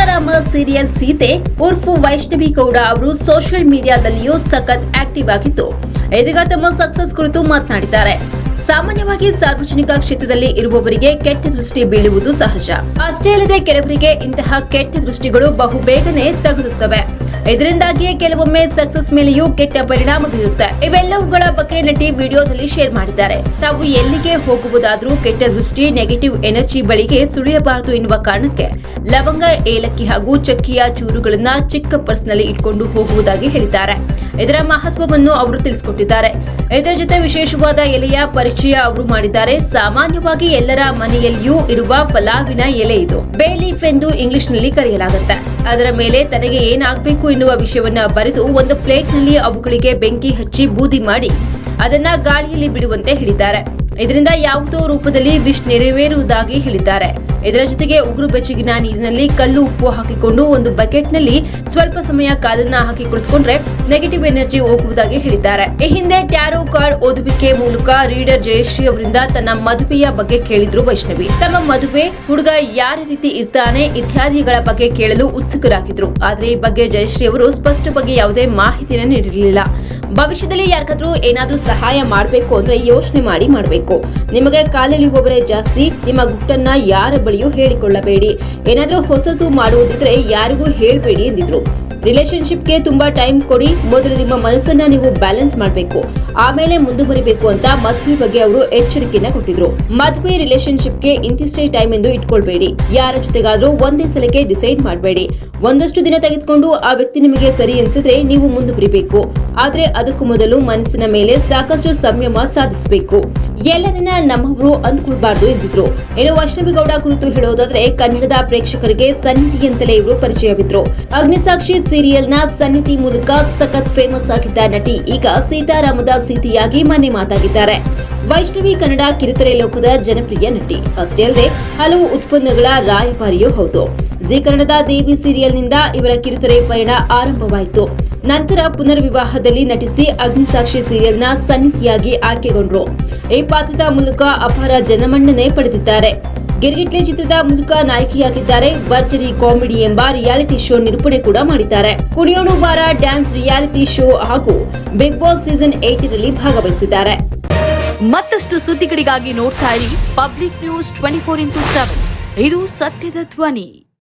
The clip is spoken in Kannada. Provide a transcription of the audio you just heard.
ಸೀತಾರಾಮ ಸೀರಿಯಲ್ ಸೀತೆ ಉರ್ಫು ವೈಷ್ಣವಿ ಗೌಡ ಅವರು ಸೋಷಿಯಲ್ ಮೀಡಿಯಾದಲ್ಲಿಯೂ ಸಖತ್ ಆಕ್ಟಿವ್ ಆಗಿದ್ದು ಇದೀಗ ತಮ್ಮ ಸಕ್ಸಸ್ ಕುರಿತು ಮಾತನಾಡಿದ್ದಾರೆ. ಸಾಮಾನ್ಯವಾಗಿ ಸಾರ್ವಜನಿಕ ಕ್ಷೇತ್ರದಲ್ಲಿ ಇರುವವರಿಗೆ ಕೆಟ್ಟ ದೃಷ್ಟಿ ಬೀಳುವುದು ಸಹಜ. ಅಷ್ಟೇ ಅಲ್ಲದೆ ಕೆಲವರಿಗೆ ಇಂತಹ ಕೆಟ್ಟ ದೃಷ್ಟಿಗಳು ಬಹುಬೇಗನೆ ತಗುಲುತ್ತವೆ. ಇದರಿಂದಾಗಿಯೇ ಕೆಲವೊಮ್ಮೆ ಸಕ್ಸಸ್ ಮೇಲೆಯೂ ಕೆಟ್ಟ ಪರಿಣಾಮ ಬೀರುತ್ತೆ. ಇವೆಲ್ಲವುಗಳ ಬಗ್ಗೆ ನಟಿ ವಿಡಿಯೋದಲ್ಲಿ ಶೇರ್ ಮಾಡಿದ್ದಾರೆ. ತಾವು ಎಲ್ಲಿಗೆ ಹೋಗುವುದಾದ್ರೂ ಕೆಟ್ಟ ದೃಷ್ಟಿ, ನೆಗೆಟಿವ್ ಎನರ್ಜಿ ಬಳಿಗೆ ಸುಳಿಯಬಾರದು ಎನ್ನುವ ಕಾರಣಕ್ಕೆ ಲವಂಗ, ಏಲಕ್ಕಿ ಹಾಗೂ ಚಕ್ಕಿಯ ಚೂರುಗಳನ್ನ ಚಿಕ್ಕ ಪರ್ಸ್ನಲ್ಲಿ ಇಟ್ಕೊಂಡು ಹೋಗುವುದಾಗಿ ಹೇಳಿದ್ದಾರೆ. ಇದರ ಮಹತ್ವವನ್ನು ಅವರು ತಿಳಿಸಿಕೊಟ್ಟಿದ್ದಾರೆ. ಇದರ ಜೊತೆ ವಿಶೇಷವಾದ ಎಲೆಯ ಪರಿಚಯ ಅವರು ಮಾಡಿದ್ದಾರೆ. ಸಾಮಾನ್ಯವಾಗಿ ಎಲ್ಲರ ಮನೆಯಲ್ಲಿಯೂ ಇರುವ ಪಲಾವಿನ ಎಲೆ ಇದು. ಬೇ ಲೀಫ್ ಎಂದು ಇಂಗ್ಲಿಷ್ನಲ್ಲಿ ಕರೆಯಲಾಗುತ್ತೆ. ಅದರ ಮೇಲೆ ತನಗೆ ಏನಾಗಬೇಕು ಎನ್ನುವ ವಿಷಯವನ್ನ ಬರೆದು ಒಂದು ಪ್ಲೇಟ್ನಲ್ಲಿ ಅವುಗಳಿಗೆ ಬೆಂಕಿ ಹಚ್ಚಿ ಬೂದಿ ಮಾಡಿ ಅದನ್ನ ಗಾಳಿಯಲ್ಲಿ ಬಿಡುವಂತೆ ಹೇಳಿದ್ದಾರೆ. ಇದರಿಂದ ಯಾವುದೋ ರೂಪದಲ್ಲಿ ವಿಶ್ ನೆರವೇರುವುದಾಗಿ ಹೇಳಿದ್ದಾರೆ. ಇದರ ಜೊತೆಗೆ ಉಗುರು ಬೆಚ್ಚಗಿನ ನೀರಿನಲ್ಲಿ ಕಲ್ಲು ಉಪ್ಪು ಹಾಕಿಕೊಂಡು ಒಂದು ಬಕೆಟ್ನಲ್ಲಿ ಸ್ವಲ್ಪ ಸಮಯ ಕಾಲನ್ನ ಹಾಕಿ ಕುಳಿತುಕೊಂಡ್ರೆ ನೆಗೆಟಿವ್ ಎನರ್ಜಿ ಹೋಗುವುದಾಗಿ ಹೇಳಿದ್ದಾರೆ. ಈ ಹಿಂದೆ ಟ್ಯಾರೋ ಕಾರ್ಡ್ ಓದುವಿಕೆ ಮೂಲಕ ರೀಡರ್ ಜಯಶ್ರೀ ಅವರಿಂದ ತನ್ನ ಮದುವೆಯ ಬಗ್ಗೆ ಕೇಳಿದ್ರು ವೈಷ್ಣವಿ. ತಮ್ಮ ಮದುವೆ ಹುಡುಗ ಯಾರ ರೀತಿ ಇರ್ತಾನೆ ಇತ್ಯಾದಿಗಳ ಬಗ್ಗೆ ಕೇಳಲು ಉತ್ಸುಕರಾಗಿದ್ರು. ಆದ್ರೆ ಈ ಬಗ್ಗೆ ಜಯಶ್ರೀ ಅವರು ಸ್ಪಷ್ಟವಾಗಿ ಯಾವುದೇ ಮಾಹಿತಿಯನ್ನು ನೀಡಿರಲಿಲ್ಲ. ಭವಿಷ್ಯದಲ್ಲಿ ಯಾರಿಗಾದ್ರೂ ಏನಾದ್ರೂ ಸಹಾಯ ಮಾಡಬೇಕು ಅಂದ್ರೆ ಯೋಚನೆ ಮಾಡಿ ಮಾಡಬೇಕು. ನಿಮಗೆ ಕಾಲೆಳೆಯುವವರೇ ಜಾಸ್ತಿ. ನಿಮ್ಮ ಗುಟ್ಟನ್ನ ಯಾರ ಬಳಿಯೂ ಹೇಳಿಕೊಳ್ಳಬೇಡಿ. ಏನಾದ್ರೂ ಹೊಸದು ಮಾಡುವುದಿದ್ರೆ ಯಾರಿಗೂ ಹೇಳ್ಬೇಡಿ ಎಂದಿದ್ರು. ರಿಲೇಶನ್ಶಿಪ್ಗೆ ತುಂಬಾ ಟೈಮ್ ಕೊಡಿ. ಮೊದಲು ನಿಮ್ಮ ಮನಸ್ಸನ್ನ ನೀವು ಬ್ಯಾಲೆನ್ಸ್ ಮಾಡಬೇಕು, ಆಮೇಲೆ ಮುಂದುವರಿಬೇಕು ಅಂತ ಮದುವೆ ಬಗ್ಗೆ ಅವರು ಎಚ್ಚರಿಕೆಯನ್ನ ಕೊಟ್ಟಿದ್ರು. ಮದುವೆ ರಿಲೇಶನ್ಶಿಪ್ಗೆ ಇಂತಿಷ್ಟೇ ಟೈಮ್ ಎಂದು ಇಟ್ಕೊಳ್ಬೇಡಿ. ಯಾರ ಜೊತೆಗಾದ್ರೂ ಒಂದೇ ಸಲಕ್ಕೆ ಡಿಸೈಡ್ ಮಾಡಬೇಡಿ. ಒಂದಷ್ಟು ದಿನ ತೆಗೆದುಕೊಂಡು ಆ ವ್ಯಕ್ತಿ ನಿಮಗೆ ಸರಿ ಅನ್ಸಿದ್ರೆ ನೀವು ಮುಂದುವರಿಬೇಕು. ಆದ್ರೆ ಅದಕ್ಕೂ ಮೊದಲು ಮನಸ್ಸಿನ ಮೇಲೆ ಸಾಕಷ್ಟು ಸಂಯಮ ಸಾಧಿಸಬೇಕು. ಎಲ್ಲರನ್ನ ನಮ್ಮವರು ಅಂದ್ಕೊಳ್ಬಾರ್ದು ಎಂದಿದ್ರು. ಇನ್ನು ವೈಷ್ಣವಿ ಗೌಡ ಕುರಿತು ಹೇಳೋದಾದ್ರೆ ಕನ್ನಡದ ಪ್ರೇಕ್ಷಕರಿಗೆ ಸನ್ನಿಧಿ ಅಂತಲೇ ಇವರು ಪರಿಚಯವಿದ್ರು. ಅಗ್ನಿಸಾಕ್ಷಿ ಸೀರಿಯಲ್ನ ಸನ್ನಿಧಿ ಮೂಲಕ ಸಖತ್ ಫೇಮಸ್ ಆಗಿದ್ದ ನಟಿ ಈಗ ಸೀತಾರಾಮದ ಸೀತೆಯಾಗಿ ಮನೆ ಮಾತಾಗಿದ್ದಾರೆ. ವೈಷ್ಣವಿ ಕನ್ನಡ ಕಿರುತೆರೆ ಲೋಕದ ಜನಪ್ರಿಯ ನಟಿ. ಅಷ್ಟೇ ಅಲ್ಲದೆ ಹಲವು ಉತ್ಪನ್ನಗಳ ರಾಯಭಾರಿಯೂ ಹೌದು. ಜಿ ಕನ್ನಡದ ದೇವಿ ಸೀರಿಯಲ್ನಿಂದ ಇವರ ಕಿರುತೆರೆ ಪಯಣ ಆರಂಭವಾಯಿತು. ನಂತರ ಪುನರ್ವಿವಾಹದಲ್ಲಿ ನಟಿಸಿ ಅಗ್ನಿಸಾಕ್ಷಿ ಸೀರಿಯಲ್ನ ಸನ್ನಿಧಿಯಾಗಿ ಆಯ್ಕೆಗೊಂಡ್ರು. ಈ ಪಾತ್ರದ ಮೂಲಕ ಅಪಾರ ಜನಮನ್ನಣೆ ಪಡೆದಿದ್ದಾರೆ. ಗಿರ್ಗಿಟ್ಲೆ ಚಿತ್ರದ ಮೂಲಕ ನಾಯಕಿಯಾಗಿದ್ದಾರೆ. ಭರ್ಜರಿ ಕಾಮಿಡಿ ಎಂಬ ರಿಯಾಲಿಟಿ ಶೋ ನಿರೂಪಣೆ ಕೂಡ ಮಾಡಿದ್ದಾರೆ. ಕುಣಿಯೋಡು ಬಾರ ಡ್ಯಾನ್ಸ್ ರಿಯಾಲಿಟಿ ಶೋ ಹಾಗೂ ಬಿಗ್ ಬಾಸ್ ಸೀಸನ್ 8 ರಲ್ಲಿ ಭಾಗವಹಿಸಿದ್ದಾರೆ. ಮತ್ತಷ್ಟು ಸುದ್ದಿಗಳಿಗಾಗಿ ನೋಡ್ತಾ ಇರಿ ಪಬ್ಲಿಕ್ ನ್ಯೂಸ್ 24x7. ಇದು ಸತ್ಯದ ಧ್ವನಿ.